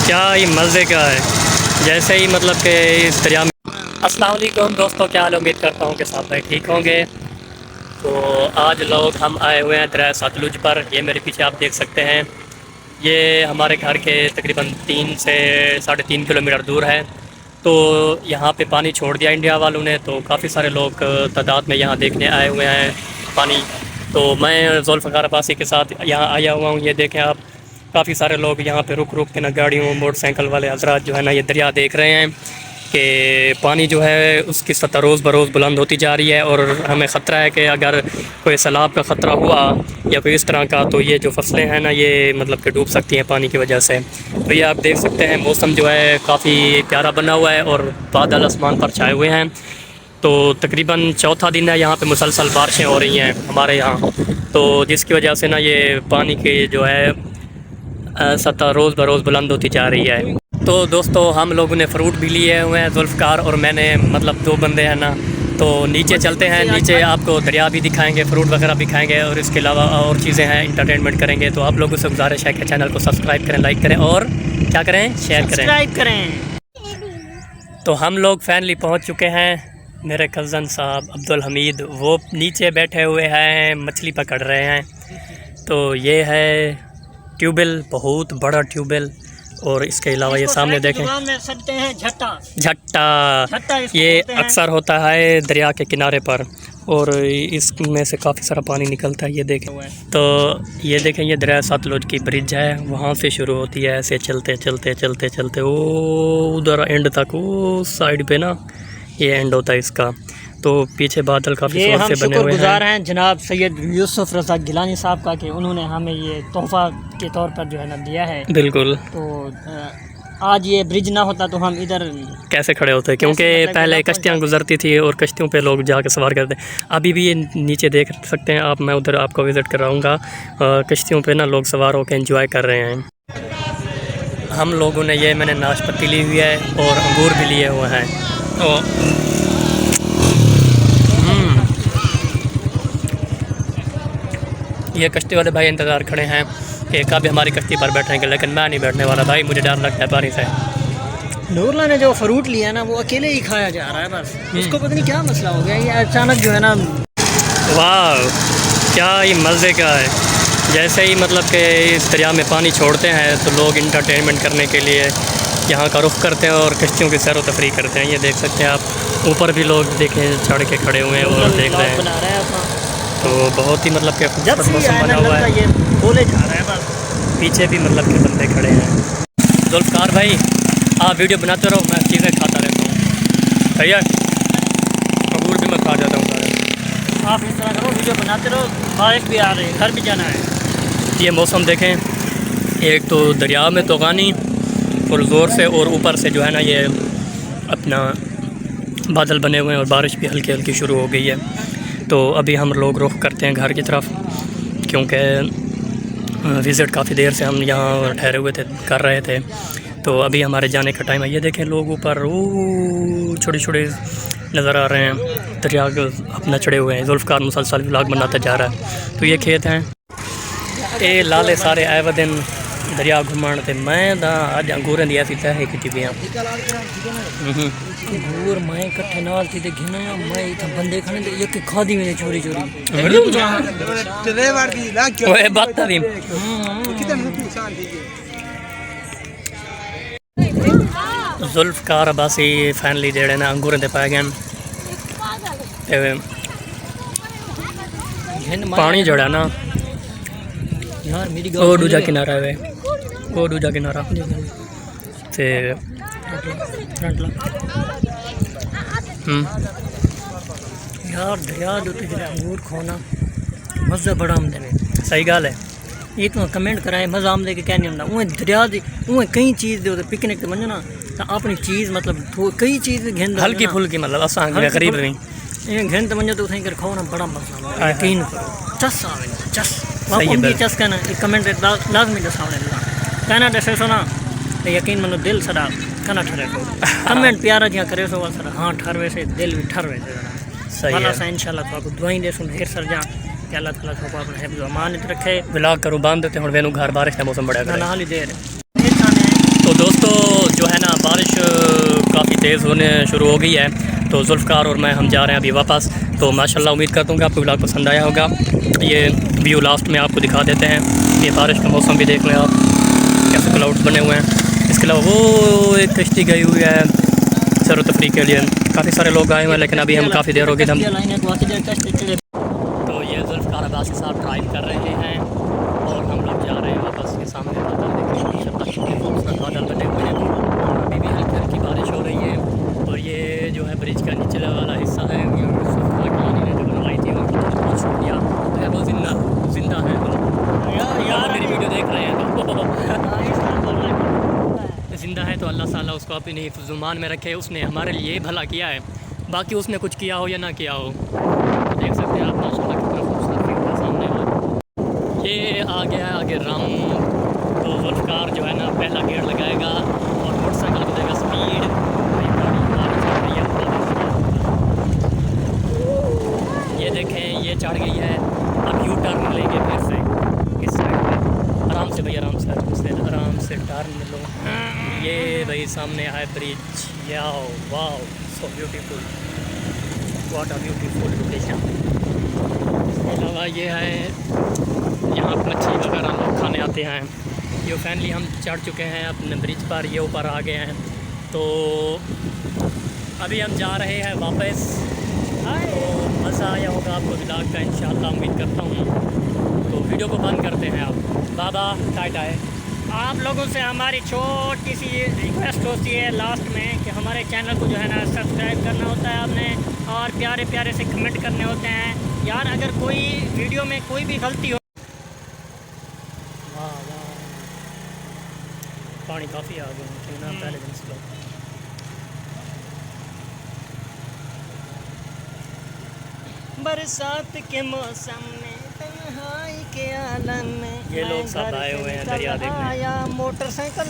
क्या ही मज़े का है। जैसे ही मतलब कि इस दरिया में। अस्सलाम वालेकुम दोस्तों, क्या हाल। उम्मीद करता हूँ कि सब भाई ठीक होंगे। तो आज लोग हम आए हुए हैं दरिया सतलुज पर। ये मेरे पीछे आप देख सकते हैं, ये हमारे घर के तकरीबन 3 से 3.5 किलोमीटर दूर है। तो यहाँ पे पानी छोड़ दिया इंडिया वालों ने, तो काफ़ी सारे लोग तादाद में यहाँ देखने आए हुए हैं पानी। तो मैं ज़ुल्फ़कार अब्बासी के साथ यहाँ आया हुआ हूँ। ये देखें आप, काफ़ी सारे लोग यहाँ पे रुक रुक के ना गाड़ियों मोटरसाइकिल वाले हजरात जो है ना ये दरिया देख रहे हैं कि पानी जो है उसकी सतह रोज़ बरोज़ बुलंद होती जा रही है। और हमें ख़तरा है कि अगर कोई सैलाब का ख़तरा हुआ या कोई इस तरह का, तो ये जो फसलें हैं ना ये मतलब कि डूब सकती हैं पानी की वजह से। तो ये आप देख सकते हैं, मौसम जो है काफ़ी प्यारा बना हुआ है और बादल आसमान पर छाए हुए हैं। तो तकरीबन चौथा दिन है यहाँ पे मुसलसल बारिशें हो रही हैं हमारे यहाँ, तो जिसकी वजह से ना ये पानी की जो है सतह रोज़ बरोज़ बुलंद होती जा रही है। तो दोस्तों हम लोगों ने फ़्रूट भी लिए हुए हैं, ज़ुल्फ़कार और मैंने, मतलब 2 बंदे हैं ना। तो नीचे चलते हैं, नीचे आपको दरिया भी दिखाएंगे, फ़्रूट वगैरह भी खाएंगे और इसके अलावा और चीज़ें हैं, इंटरटेनमेंट करेंगे। तो आप लोगों से गुजारिश है कि चैनल को सब्सक्राइब करें, लाइक करें और क्या करें, शेयर करें, सब्सक्राइब करें। तो हम लोग फाइनली पहुँच चुके हैं। मेरे कज़न साहब अब्दुल हमीद वो नीचे बैठे हुए हैं, मछली पकड़ रहे हैं। तो ये है ट्यूबवेल, बहुत बड़ा ट्यूबवेल। और इसके अलावा ये सामने देखें, सकते हैं झट्टा ये अक्सर होता है दरिया के किनारे पर, और इसमें से काफ़ी सारा पानी निकलता है। ये देखें, तो ये देखें, ये दरिया सतलुज की ब्रिज है, वहाँ से शुरू होती है ऐसे चलते चलते चलते चलते वो उधर एंड तक, वो साइड पे ना ये एंड होता है इसका। तो पीछे बादल काफ़ी जोर से बने हुए शुक्रगुजार हैं जनाब सैयद यूसुफ रज़ा गिलानी साहब का कि उन्होंने हमें ये तोहफ़ा के तौर पर जो है ना दिया है। बिल्कुल। तो आज ये ब्रिज ना होता तो हम इधर कैसे खड़े होते, क्योंकि पहले कश्तियाँ गुजरती थी और कश्तियों पे लोग जाके सवार करते। अभी भी ये नीचे देख सकते हैं आप, मैं उधर आपको विज़िट कराऊँगा। कश्तियों पे ना लोग सवार होकर एंजॉय कर रहे हैं। हम लोगों ने ये, मैंने नाशपत्ती ली हुई है और अंगूर भी लिए हुए हैं। ये कश्ती वाले भाई इंतज़ार खड़े हैं कि कभी हमारी कश्ती पर बैठेंगे, लेकिन मैं नहीं बैठने वाला भाई, मुझे डर लगता है पानी से। नूरला ने जो फ्रूट लिया ना वो अकेले ही खाया जा रहा है बस, उसको पता नहीं क्या मसला हो गया, ये अचानक जो है ना। वाह, क्या ही मज़े का है। जैसे ही मतलब कि इस दरिया में पानी छोड़ते हैं तो लोग इंटरटेनमेंट करने के लिए यहाँ का रुख करते हैं और कश्तियों की सैर व तफरी करते हैं। ये देख सकते हैं आप, ऊपर भी लोग देखें चढ़ के खड़े हुए हैं और देख रहे हैं। तो बहुत ही मतलब कि खूबसूरत मौसम बना हुआ है। ये बोले जा रहा है बस, पीछे भी मतलब के बंदे खड़े हैं। ज़ुल्फ़कार भाई आप वीडियो बनाते रहो, मैं चीज़ें खाता रहता हूँ। भैया अंगूर भी मैं खा जाता हूँ सारे। आप इस तरह करो, वीडियो बनाते रहो, बारिश भी आ रही है, घर भी जाना है। ये मौसम देखें, एक तो दरिया में तूफ़ानी फुल ज़ोर से, और ऊपर से जो है ना ये अपना बादल बने हुए हैं और बारिश भी हल्की हल्की शुरू हो गई है। तो अभी हम लोग रुख करते हैं घर की तरफ, क्योंकि विज़िट काफ़ी देर से हम यहाँ ठहरे हुए थे, कर रहे थे। तो अभी हमारे जाने का टाइम है। ये देखें लोग ऊपर छोटे छोटे नज़र आ रहे हैं, दरिया अपना चढ़े हुए हैं। ज़ुल्फ़कार मुसलसल व्लॉग बनाता जा रहा है। तो ये खेत हैं, ये लाले सारे आए वे दिन दरिया घुमान थे। मैं अज अंगूरें दी ऐसी तह की पियाँ अंगूर मैं इकट्ठे नाल थी ते घिना मैं इथा बंदे खड़े ते एक खादी में चोरी चोरी ओए बात दी। ज़ुल्फ़कार अब्बासी फाइनली जेड़े ना अंगूरें ते पाए गए। पानी जड़ा ना यार मेरी वो दूजा किनारा है, वो दूजा किनारा ते यार दरिया जो अंगूर खोना मज़ा बड़ा आमदे में। सही गल है। ये तो कमेंट कराए मज़ा आमदे के क्या नहीं आमदा। उहें दरिया दी उहें कई चीज़ दे पिकनिक ते वञो ना तो अपनी चीज़ मतलब कई चीज़ घिन हल्की फुल्की, मतलब असां गरीब नहीं घिन ते वञो तो उथें कर खाओ बड़ा मज़ा आंदा। यकीन करो चस आवे चस। सही है। चस कहना एक कमेंट लाजमी दसावणे कहना दसे सो ना यकीन मनो दिल सदा कहना ठरे को कमेंट प्यारा जिया करे सो सदा हाँ ठरवे से दिल भी ठरवे से। सही है। इंशाल्लाह तो दुआई दे सुन ढेर सर जा कि अल्लाह ताला सबको अपने हिफ्ज़ व अमान रखे। व्लॉग करूँ बंद ते हुण वेनू घर बारिश का मौसम बड़ा ना हाली देर तो दोस्तों तेज़ होने शुरू हो गई है। तो जुल्फ़कार और मैं हम जा रहे हैं अभी वापस। तो माशाल्लाह उम्मीद करता हूँ कि आपको व्लॉग पसंद आया होगा। ये व्यू लास्ट में आपको दिखा देते हैं। ये बारिश का मौसम भी देख लें आप, कैसे क्लाउड्स बने हुए हैं। इसके अलावा वो एक कश्ती गई हुई है सैर व तफरीह के लिए। काफ़ी सारे लोग आए हुए हैं, लेकिन अभी हम काफ़ी देर हो गई हम। तो ये जुल्फ़कार अब्बासी साहब ड्राइव कर रहे हैं और हम लोग जा रहे हैं वापस। के सामने बादल देखें, माशाल्लाह कितने खूबसूरत बादल बने हुए हैं। अभी भी हल्की हल्की बारिश हो रही है। और ये जो है ब्रिज का निचले वाला हिस्सा है, ये ने जो बनवाई थी उनकी बहुत शुक्रिया। तो है वो जिंदा है। यार मेरी वीडियो देख रहे हैं तो ज़िंदा है, तो अल्लाह ताला उसको अपनी हिफ्ज़-ओ-मान में रखे। उसने हमारे लिए भला किया है, बाकी उसने कुछ किया हो या ना किया हो। तो देख सकते हैं आप माशाल्लाह कितना खूबसूरत व्यू है सामने वाला। ये आ गया आगे राम। तो जुल्फ़कार जो है ना पहला गेयर लगाएगा और मोटरसाइकिल को देगा स्पीड। ये देखें ये चढ़ गई है। अब यू टर्न लेंगे फिर से इस साइड में। आराम से भाई, आराम से टर्न लो। ये भाई सामने है ब्रिज। याओ wow, so beautiful, what a beautiful location. इसके अलावा ये है यहाँ मच्छी वगैरह लोग खाने आते हैं। ये फाइनली हम चढ़ चुके हैं अपने ब्रिज पर, ये ऊपर आ गए हैं। तो अभी हम जा रहे हैं वापस। तो मज़ा आया होगा आपको व्लॉग का, इंशाल्लाह उम्मीद करता हूँ। तो वीडियो को बंद करते हैं आप। बाबा टाटा है। आप लोगों से हमारी छोटी सी रिक्वेस्ट होती है लास्ट में कि हमारे चैनल को जो है ना सब्सक्राइब करना होता है आपने, और प्यारे प्यारे से कमेंट करने होते हैं। यार अगर कोई वीडियो में कोई भी गलती हो, वाह वाह, पानी काफ़ी आ गया ना पहले दिन से। बरसात के मौसम में तन्हाई के आलम में ये लोग सब आए हुए हैं दरिया देखने। आया मोटरसाइकिल